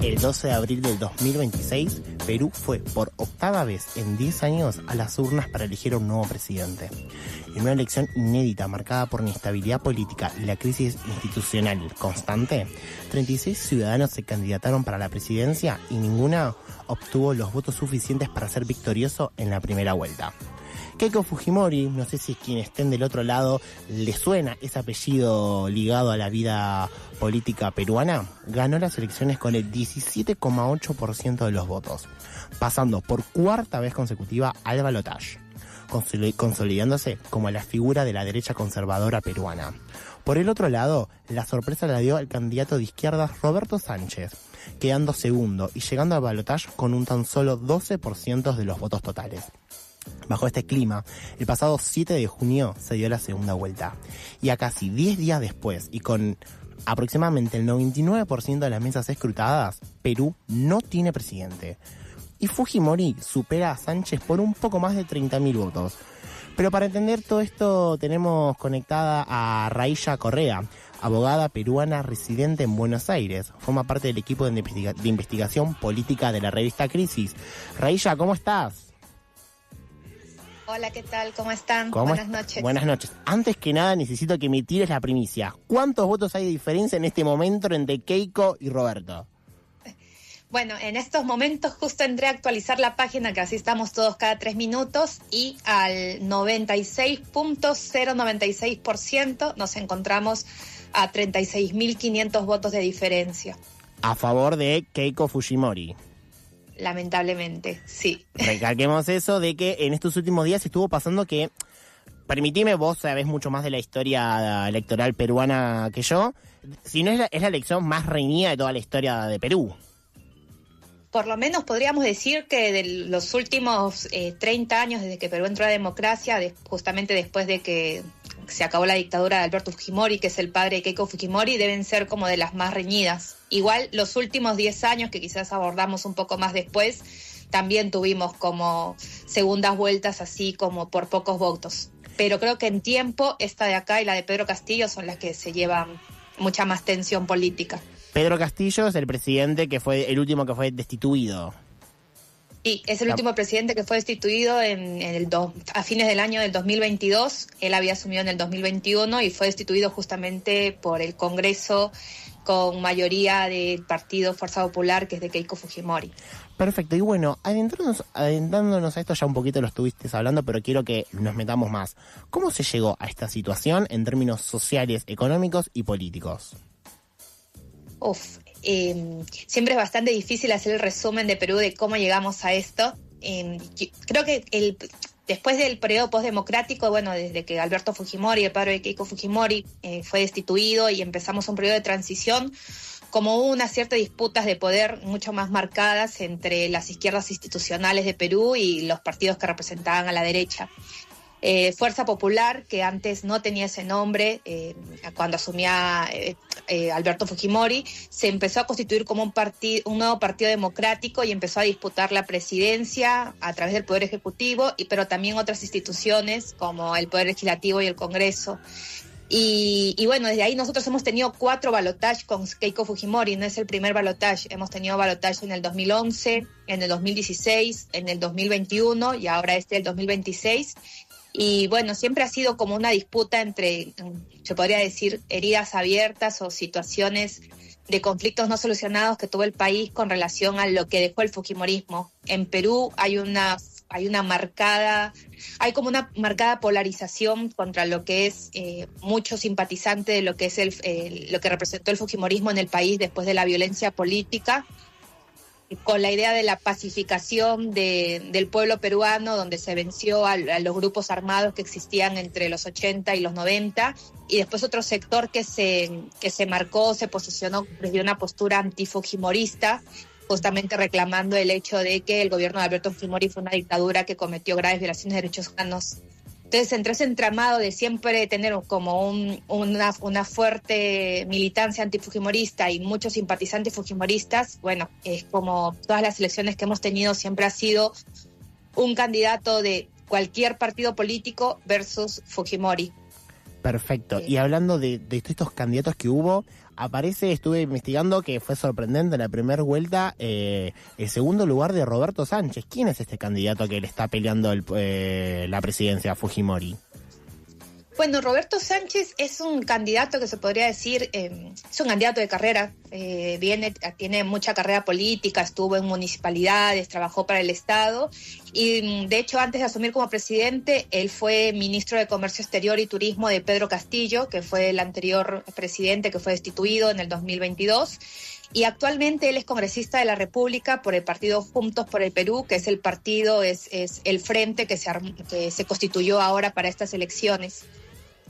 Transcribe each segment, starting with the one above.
El 12 de abril del 2026, Perú fue por octava vez en 10 años a las urnas para elegir a un nuevo presidente. En una elección inédita marcada por la inestabilidad política y la crisis institucional constante, 36 ciudadanos se candidataron para la presidencia y ninguna obtuvo los votos suficientes para ser victorioso en la primera vuelta. Keiko Fujimori, no sé si quienes estén del otro lado les suena ese apellido ligado a la vida política peruana, ganó las elecciones con el 17,8% de los votos, pasando por cuarta vez consecutiva al balotaje, consolidándose como la figura de la derecha conservadora peruana. Por el otro lado, la sorpresa la dio al candidato de izquierda Roberto Sánchez, quedando segundo y llegando al balotaje con un tan solo 12% de los votos totales. Bajo este clima, el pasado 7 de junio se dio la segunda vuelta. Y a casi 10 días después, y con aproximadamente el 99% de las mesas escrutadas, Perú no tiene presidente. Y Fujimori supera a Sánchez por un poco más de 30.000 votos. Pero para entender todo esto tenemos conectada a Railla Correa, abogada peruana residente en Buenos Aires. Forma parte del equipo de investigación política de la revista Crisis. Railla, ¿cómo estás? Hola, ¿qué tal? ¿Cómo están? Buenas noches. Buenas noches. Antes que nada, necesito que me tires la primicia. ¿Cuántos votos hay de diferencia en este momento entre Keiko y Roberto? Bueno, en estos momentos justo entré a actualizar la página, que así estamos todos cada 3 minutos, y al 96.096% nos encontramos a 36.500 votos de diferencia. A favor de Keiko Fujimori. Lamentablemente, sí. Recalquemos eso de que en estos últimos días estuvo pasando que, permitime, vos sabés mucho más de la historia electoral peruana que yo, si no es la elección más reñida de toda la historia de Perú. Por lo menos podríamos decir que de los últimos 30 años desde que Perú entró a la democracia, justamente después de que se acabó la dictadura de Alberto Fujimori, que es el padre de Keiko Fujimori, deben ser como de las más reñidas. Igual los últimos 10 años, que quizás abordamos un poco más después, también tuvimos como segundas vueltas así como por pocos votos. Pero creo que en tiempo esta de acá y la de Pedro Castillo son las que se llevan mucha más tensión política. Pedro Castillo es el presidente que fue el último que fue destituido. Sí, es el último presidente que fue destituido a fines del año del 2022. Él había asumido en el 2021 y fue destituido justamente por el Congreso con mayoría del partido Fuerza Popular, que es de Keiko Fujimori. Perfecto, y bueno, adentrándonos a esto, ya un poquito lo estuviste hablando, pero quiero que nos metamos más. ¿Cómo se llegó a esta situación en términos sociales, económicos y políticos? Siempre es bastante difícil hacer el resumen de Perú de cómo llegamos a esto. Creo que después del periodo postdemocrático, bueno, desde que Alberto Fujimori, el padre de Keiko Fujimori, fue destituido y empezamos un periodo de transición, como hubo unas ciertas disputas de poder mucho más marcadas entre las izquierdas institucionales de Perú y los partidos que representaban a la derecha. Fuerza Popular, que antes no tenía ese nombre, cuando asumía Alberto Fujimori, se empezó a constituir como un nuevo partido democrático y empezó a disputar la presidencia a través del Poder Ejecutivo, pero también otras instituciones como el Poder Legislativo y el Congreso. Y bueno, desde ahí nosotros hemos tenido 4 balotajes con Keiko Fujimori, no es el primer balotaje, hemos tenido balotaje en el 2011, en el 2016, en el 2021 y ahora el 2026. Y bueno, siempre ha sido como una disputa entre, se podría decir, heridas abiertas o situaciones de conflictos no solucionados que tuvo el país con relación a lo que dejó el fujimorismo. En Perú hay como una marcada polarización contra lo que es mucho simpatizante de lo que es lo que representó el fujimorismo en el país después de la violencia política, con la idea de la pacificación del pueblo peruano, donde se venció a los grupos armados que existían entre los 80 y los 90, y después otro sector que se marcó, se posicionó desde una postura antifujimorista, justamente reclamando el hecho de que el gobierno de Alberto Fujimori fue una dictadura que cometió graves violaciones de derechos humanos. Entonces, entre ese entramado de siempre tener como una fuerte militancia antifujimorista y muchos simpatizantes fujimoristas, bueno, es como todas las elecciones que hemos tenido, siempre ha sido un candidato de cualquier partido político versus Fujimori. Perfecto. Y hablando de estos candidatos que hubo, estuve investigando que fue sorprendente en la primera vuelta el segundo lugar de Roberto Sánchez. ¿Quién es este candidato que le está peleando la presidencia a Fujimori? Bueno, Roberto Sánchez es un candidato que se podría decir, es un candidato de carrera, tiene mucha carrera política, estuvo en municipalidades, trabajó para el Estado y de hecho antes de asumir como presidente, él fue ministro de Comercio Exterior y Turismo de Pedro Castillo, que fue el anterior presidente que fue destituido en el 2022. Y actualmente él es congresista de la República por el partido Juntos por el Perú, que es el partido, es el frente que se constituyó ahora para estas elecciones.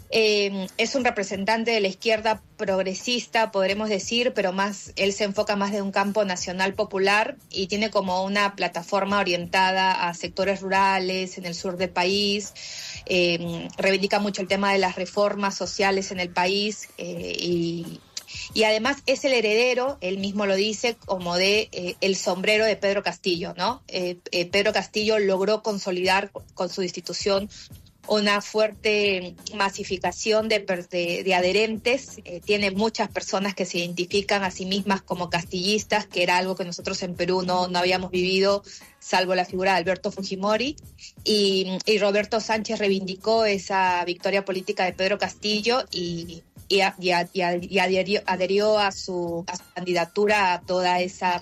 Es un representante de la izquierda progresista, podremos decir, pero él se enfoca más de un campo nacional popular y tiene como una plataforma orientada a sectores rurales en el sur del país. Reivindica mucho el tema de las reformas sociales en el país y además es el heredero, él mismo lo dice, como de el sombrero de Pedro Castillo, ¿no? Pedro Castillo logró consolidar con su institución una fuerte masificación de adherentes, tiene muchas personas que se identifican a sí mismas como castillistas, que era algo que nosotros en Perú no habíamos vivido, salvo la figura de Alberto Fujimori, y Roberto Sánchez reivindicó esa victoria política de Pedro Castillo y adherió a su candidatura a toda esa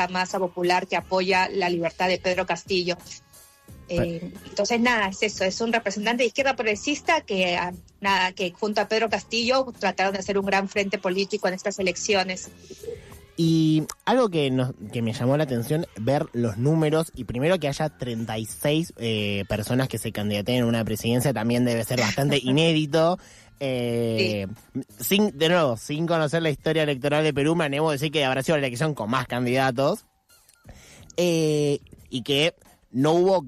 masa popular que apoya la libertad de Pedro Castillo. Entonces es eso, es un representante de izquierda progresista que junto a Pedro Castillo trataron de hacer un gran frente político en estas elecciones. Y algo que me llamó la atención, ver los números, y primero que haya 36 personas que se candidaten a una presidencia también debe ser bastante inédito. Sí. Sin conocer la historia electoral de Perú, me animo a decir que habrá sido la elección con más candidatos, y que no hubo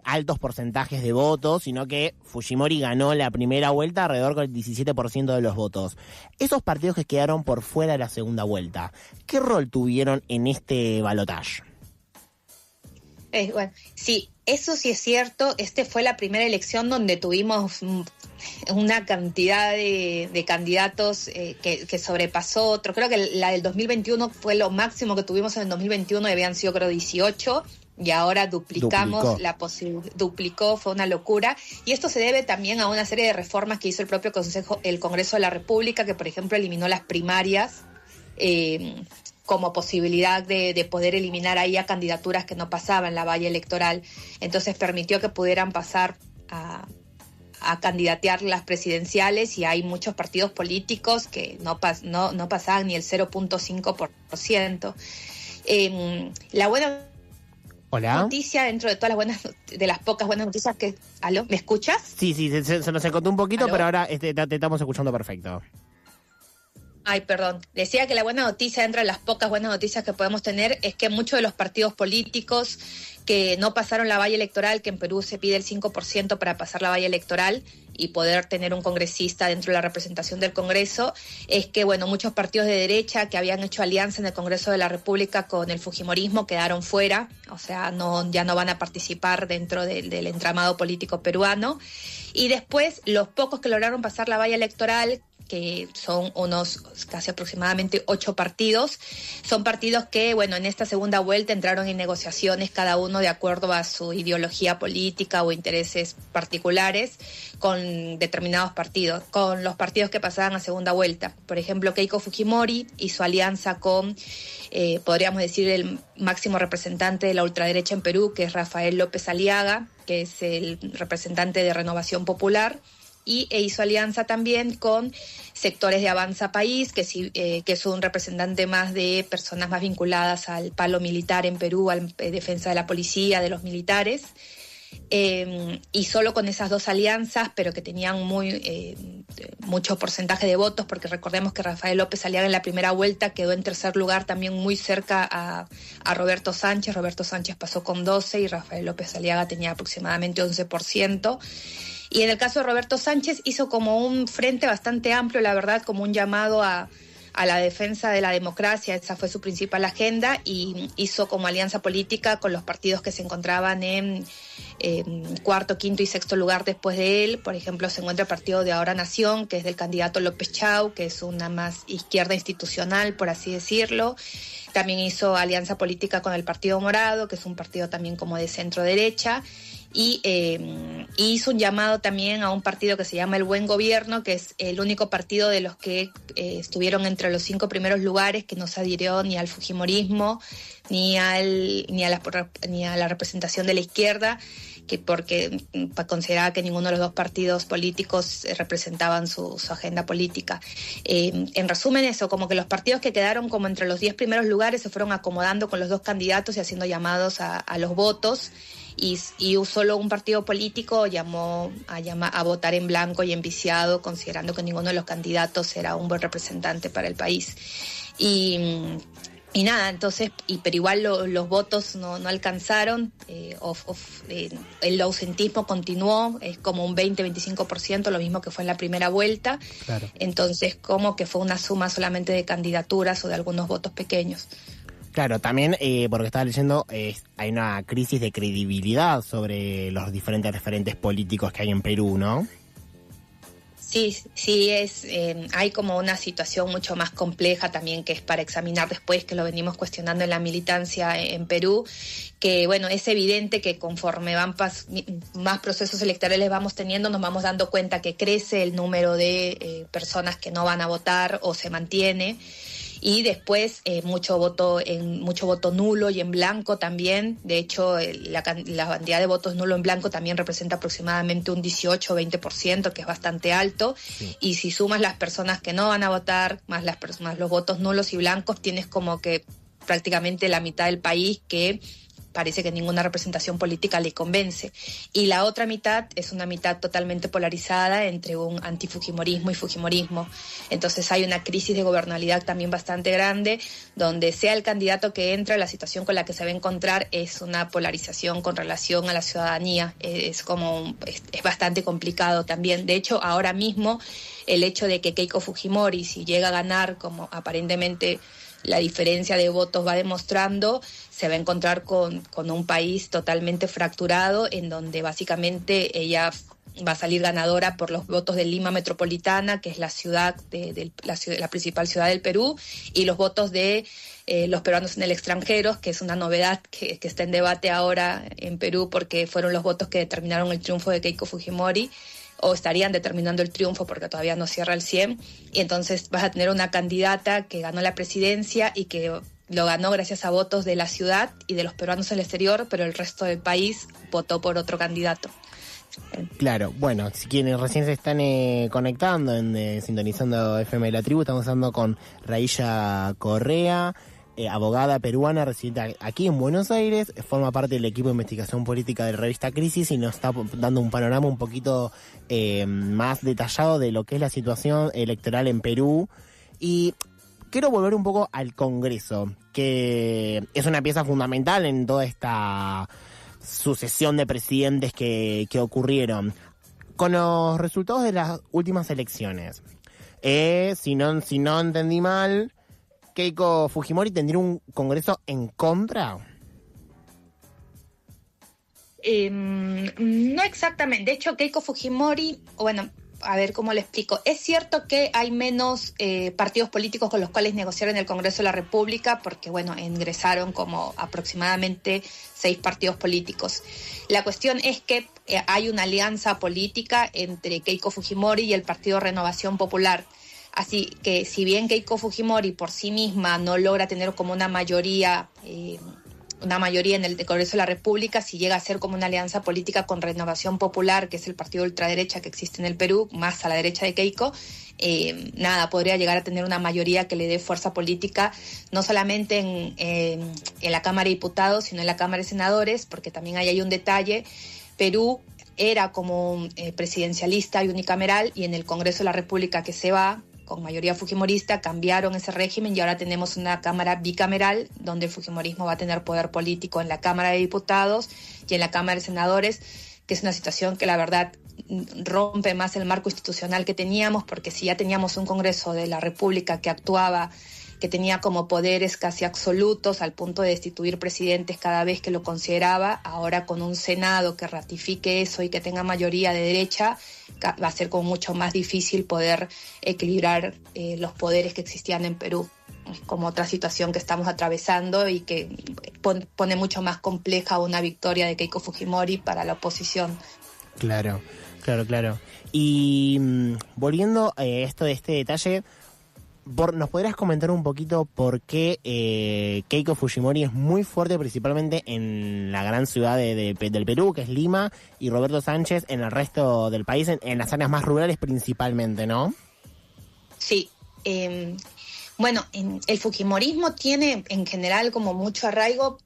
altos porcentajes de votos, sino que Fujimori ganó la primera vuelta alrededor del 17% de los votos. Esos partidos que quedaron por fuera de la segunda vuelta, ¿qué rol tuvieron en este balotaje? Bueno, sí, eso sí es cierto. Fue la primera elección donde tuvimos una cantidad de candidatos que sobrepasó otro. Creo que la del 2021 fue lo máximo que tuvimos en el 2021 y habían sido, creo, 18. Y ahora duplicó, fue una locura. Y esto se debe también a una serie de reformas que hizo el Congreso de la República, que por ejemplo eliminó las primarias como posibilidad de poder eliminar ahí a candidaturas que no pasaban la valla electoral. Entonces permitió que pudieran pasar a candidatear las presidenciales, y hay muchos partidos políticos que no pasaban ni el 0.5%. La buena Hola. noticia dentro de todas de las pocas buenas noticias que... ¿Aló? ¿Me escuchas? Sí, se nos encontró un poquito, ¿aló? Pero ahora te estamos escuchando perfecto. Ay, perdón. Decía que la buena noticia dentro de las pocas buenas noticias que podemos tener es que muchos de los partidos políticos que no pasaron la valla electoral, que en Perú se pide el 5% para pasar la valla electoral y poder tener un congresista dentro de la representación del Congreso, es que, bueno, muchos partidos de derecha que habían hecho alianza en el Congreso de la República con el fujimorismo quedaron fuera, o sea, ya no van a participar dentro del entramado político peruano. Y después, los pocos que lograron pasar la valla electoral, que son unos casi aproximadamente 8 partidos. Son partidos que, bueno, en esta segunda vuelta entraron en negociaciones cada uno de acuerdo a su ideología política o intereses particulares con determinados partidos, con los partidos que pasaban a segunda vuelta. Por ejemplo, Keiko Fujimori hizo alianza con, podríamos decir, el máximo representante de la ultraderecha en Perú, que es Rafael López Aliaga, que es el representante de Renovación Popular, e hizo alianza también con sectores de Avanza País, que es un representante más de personas más vinculadas al palo militar en Perú, a la defensa de la policía, de los militares. Y solo con esas dos alianzas, pero que tenían mucho porcentaje de votos, porque recordemos que Rafael López Aliaga en la primera vuelta quedó en tercer lugar, también muy cerca a Roberto Sánchez. Roberto Sánchez pasó con 12 y Rafael López Aliaga tenía aproximadamente 11%. Y en el caso de Roberto Sánchez hizo como un frente bastante amplio, la verdad, como un llamado a a la defensa de la democracia, esa fue su principal agenda, y hizo como alianza política con los partidos que se encontraban en cuarto, quinto y sexto lugar después de él. Por ejemplo, se encuentra el partido de Ahora Nación, que es del candidato López Chau, que es una más izquierda institucional, por así decirlo. También hizo alianza política con el Partido Morado, que es un partido también como de centro derecha, y hizo un llamado también a un partido que se llama El Buen Gobierno, que es el único partido de los que estuvieron entre los 5 primeros lugares, que no se adhirió ni al fujimorismo ni a la representación de la izquierda, porque consideraba que ninguno de los dos partidos políticos representaban su agenda política. En resumen, eso, como que los partidos que quedaron como entre los 10 primeros lugares se fueron acomodando con los dos candidatos y haciendo llamados a los votos, y solo un partido político llamó a votar en blanco y en viciado, considerando que ninguno de los candidatos era un buen representante para el país. Y nada, entonces, pero igual los votos no alcanzaron, el ausentismo continuó, es como un 20-25%, lo mismo que fue en la primera vuelta. Claro. Entonces, como que fue una suma solamente de candidaturas o de algunos votos pequeños. Claro, también, porque estaba leyendo, hay una crisis de credibilidad sobre los diferentes referentes políticos que hay en Perú, ¿no? Sí, hay como una situación mucho más compleja también, que es para examinar después, que lo venimos cuestionando en la militancia en Perú, que bueno, es evidente que conforme van más procesos electorales vamos teniendo, nos vamos dando cuenta que crece el número de personas que no van a votar o se mantiene. Y después mucho voto nulo y en blanco también. De hecho, la cantidad de votos nulo en blanco también representa aproximadamente un 18 o 20%, que es bastante alto. Sí. Y si sumas las personas que no van a votar, más los votos nulos y blancos, tienes como que prácticamente la mitad del país que parece que ninguna representación política le convence. Y la otra mitad es una mitad totalmente polarizada entre un antifujimorismo y fujimorismo. Entonces hay una crisis de gobernabilidad también bastante grande, donde sea el candidato que entra, la situación con la que se va a encontrar es una polarización con relación a la ciudadanía. Es bastante complicado también. De hecho, ahora mismo, el hecho de que Keiko Fujimori, si llega a ganar, como aparentemente la diferencia de votos va demostrando, se va a encontrar con un país totalmente fracturado, en donde básicamente ella va a salir ganadora por los votos de Lima Metropolitana, que es la ciudad la principal ciudad del Perú, y los votos de los peruanos en el extranjero, que es una novedad que está en debate ahora en Perú, porque fueron los votos que determinaron el triunfo de Keiko Fujimori, o estarían determinando el triunfo porque todavía no cierra el 100, y entonces vas a tener una candidata que ganó la presidencia y que lo ganó gracias a votos de la ciudad y de los peruanos en el exterior, pero el resto del país votó por otro candidato. Claro, bueno, si quienes recién se están conectando, sintonizando FM La Tribu, estamos hablando con Railla Correa, abogada peruana residente aquí en Buenos Aires, forma parte del equipo de investigación política de la revista Crisis y nos está dando un panorama un poquito más detallado de lo que es la situación electoral en Perú. Y quiero volver un poco al Congreso, que es una pieza fundamental en toda esta sucesión de presidentes que ocurrieron. Con los resultados de las últimas elecciones, si no entendí mal, Keiko Fujimori tendría un Congreso en contra. No exactamente. De hecho, Keiko Fujimori, bueno, a ver cómo le explico. Es cierto que hay menos partidos políticos con los cuales negociar en el Congreso de la República, porque bueno, ingresaron como aproximadamente 6 partidos políticos. La cuestión es que hay una alianza política entre Keiko Fujimori y el Partido Renovación Popular. Así que si bien Keiko Fujimori por sí misma no logra tener como una mayoría en el Congreso de la República, si llega a ser como una alianza política con Renovación Popular, que es el partido ultraderecha que existe en el Perú, más a la derecha de Keiko, podría llegar a tener una mayoría que le dé fuerza política, no solamente en la Cámara de Diputados, sino en la Cámara de Senadores, porque también ahí hay un detalle. Perú era como presidencialista y unicameral, y en el Congreso de la República que se va, con mayoría fujimorista, cambiaron ese régimen y ahora tenemos una Cámara bicameral donde el fujimorismo va a tener poder político en la Cámara de Diputados y en la Cámara de Senadores, que es una situación que la verdad rompe más el marco institucional que teníamos, porque si ya teníamos un Congreso de la República que actuaba, que tenía como poderes casi absolutos al punto de destituir presidentes cada vez que lo consideraba, ahora con un Senado que ratifique eso y que tenga mayoría de derecha, va a ser como mucho más difícil poder equilibrar los poderes que existían en Perú. Es como otra situación que estamos atravesando y que pone mucho más compleja una victoria de Keiko Fujimori para la oposición. Claro. Y volviendo a esto de este detalle, ¿nos podrías comentar un poquito por qué Keiko Fujimori es muy fuerte principalmente en la gran ciudad del Perú, que es Lima, y Roberto Sánchez en el resto del país, en las áreas más rurales principalmente, ¿no? Sí. Bueno, el fujimorismo tiene en general como mucho arraigo,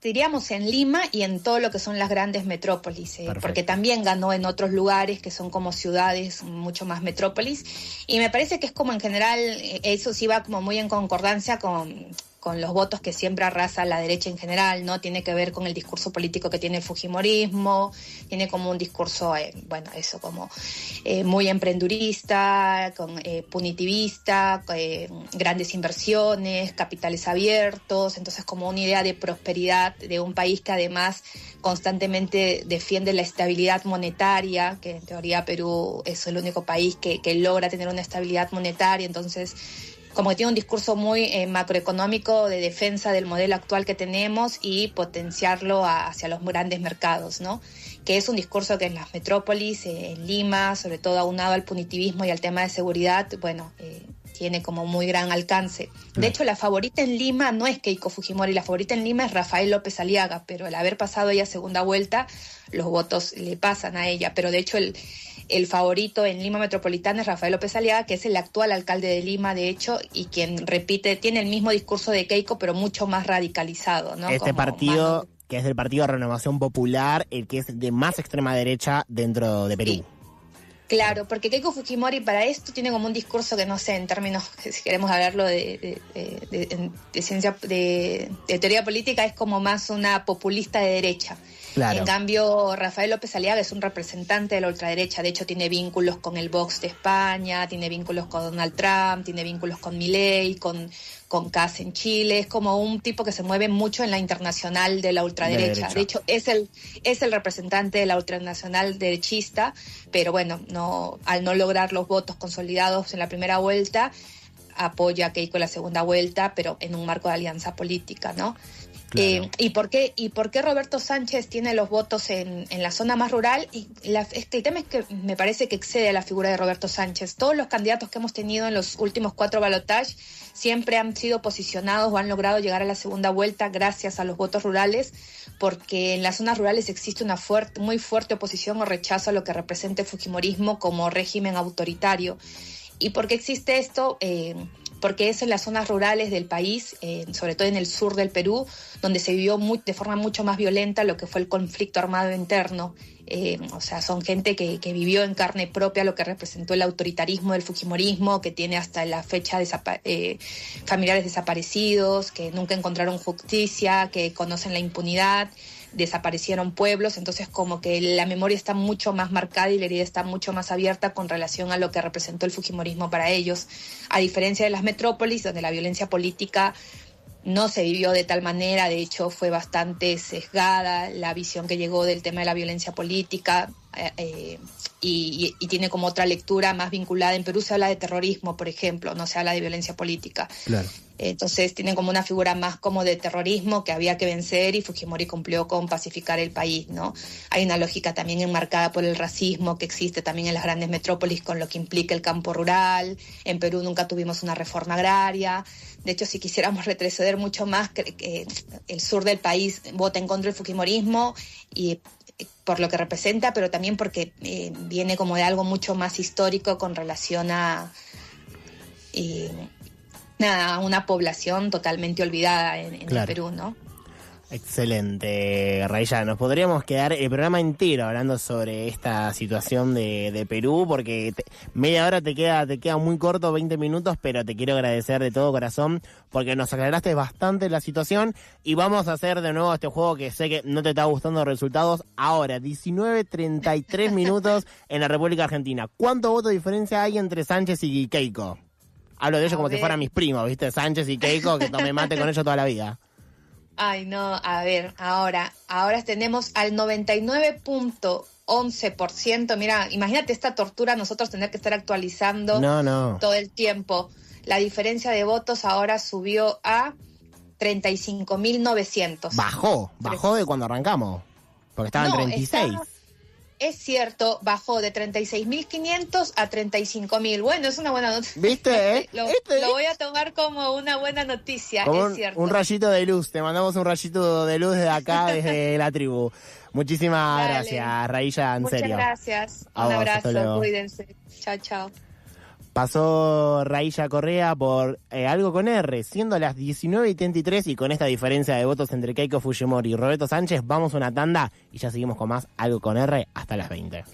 diríamos en Lima y en todo lo que son las grandes metrópolis, porque también ganó en otros lugares que son como ciudades mucho más metrópolis, y me parece que es como en general, eso sí va como muy en concordancia con los votos que siempre arrasa la derecha en general, ¿no? Tiene que ver con el discurso político que tiene el fujimorismo, tiene como un discurso, muy emprendurista, punitivista, grandes inversiones, capitales abiertos, entonces como una idea de prosperidad de un país que además constantemente defiende la estabilidad monetaria, que en teoría Perú es el único país que logra tener una estabilidad monetaria, entonces como que tiene un discurso muy macroeconómico de defensa del modelo actual que tenemos y potenciarlo hacia los grandes mercados, ¿no? Que es un discurso que en las metrópolis, en Lima, sobre todo aunado al punitivismo y al tema de seguridad, tiene como muy gran alcance. De hecho, la favorita en Lima no es Keiko Fujimori, la favorita en Lima es Rafael López Aliaga, pero al haber pasado ella segunda vuelta, los votos le pasan a ella, pero de hecho el favorito en Lima Metropolitana es Rafael López Aliaga, que es el actual alcalde de Lima, de hecho, y quien tiene el mismo discurso de Keiko, pero mucho más radicalizado, ¿no? Este partido, que es del Partido de Renovación Popular, el que es de más extrema derecha dentro de Perú. Sí. Claro, porque Keiko Fujimori para esto tiene como un discurso que no sé, en términos, si queremos hablarlo de ciencia, de teoría política, es como más una populista de derecha. Claro. En cambio, Rafael López Aliaga es un representante de la ultraderecha, de hecho tiene vínculos con el Vox de España, tiene vínculos con Donald Trump, tiene vínculos con Milei, con Kast en Chile, es como un tipo que se mueve mucho en la internacional de la ultraderecha. De hecho, es el representante de la ultranacional derechista, pero bueno, al no lograr los votos consolidados en la primera vuelta, apoya a Keiko en la segunda vuelta, pero en un marco de alianza política, ¿no? Claro. ¿Y por qué Roberto Sánchez tiene los votos en la zona más rural? El tema es que me parece que excede a la figura de Roberto Sánchez. Todos los candidatos que hemos tenido en los últimos 4 balotajes siempre han sido posicionados o han logrado llegar a la segunda vuelta gracias a los votos rurales, porque en las zonas rurales existe una muy fuerte oposición o rechazo a lo que representa el fujimorismo como régimen autoritario. ¿Y por qué existe esto? Porque es en las zonas rurales del país, sobre todo en el sur del Perú, donde se vivió de forma mucho más violenta lo que fue el conflicto armado interno. Son gente que vivió en carne propia lo que representó el autoritarismo del fujimorismo, que tiene hasta la fecha familiares desaparecidos, que nunca encontraron justicia, que conocen la impunidad, desaparecieron pueblos, entonces como que la memoria está mucho más marcada y la herida está mucho más abierta con relación a lo que representó el fujimorismo para ellos, a diferencia de las metrópolis, donde la violencia política no se vivió de tal manera, de hecho fue bastante sesgada la visión que llegó del tema de la violencia política, y tiene como otra lectura más vinculada. En Perú se habla de terrorismo, por ejemplo, no se habla de violencia política. Claro. Entonces tienen como una figura más como de terrorismo que había que vencer, y Fujimori cumplió con pacificar el país, ¿no? Hay una lógica también enmarcada por el racismo que existe también en las grandes metrópolis con lo que implica el campo rural. En Perú nunca tuvimos una reforma agraria. De hecho, si quisiéramos retroceder mucho más, el sur del país vota en contra del fujimorismo, y por lo que representa, pero también porque viene como de algo mucho más histórico con relación a una población totalmente olvidada en el Perú, ¿no? Excelente, Railla. Nos podríamos quedar el programa entero hablando sobre esta situación de Perú, porque media hora te queda muy corto, 20 minutos, pero te quiero agradecer de todo corazón porque nos aclaraste bastante la situación y vamos a hacer de nuevo este juego que sé que no te está gustando los resultados. Ahora, 19:33 minutos en la República Argentina. ¿Cuánto voto de diferencia hay entre Sánchez y Keiko? Hablo de ellos como si fueran mis primos, ¿viste? Sánchez y Keiko, que tomé mate con ellos toda la vida. Ay, no, a ver, ahora tenemos al 99.11%. Mira, imagínate esta tortura, nosotros tener que estar actualizando todo el tiempo. La diferencia de votos ahora subió a 35.900. Bajó de cuando arrancamos, porque estaba en 36. Es cierto, bajó de 36.500 a 35.000. Bueno, es una buena noticia. ¿Viste? Lo voy a tomar como una buena noticia, como es cierto. Un rayito de luz, te mandamos un rayito de luz desde acá, desde la tribu. Muchísimas gracias, Railla, en serio. Muchas gracias. Un abrazo, cuídense. Chao, chao. Pasó Railla Correa por Algo con R, siendo las 19:33 y con esta diferencia de votos entre Keiko Fujimori y Roberto Sánchez, vamos a una tanda y ya seguimos con más Algo con R hasta las 20.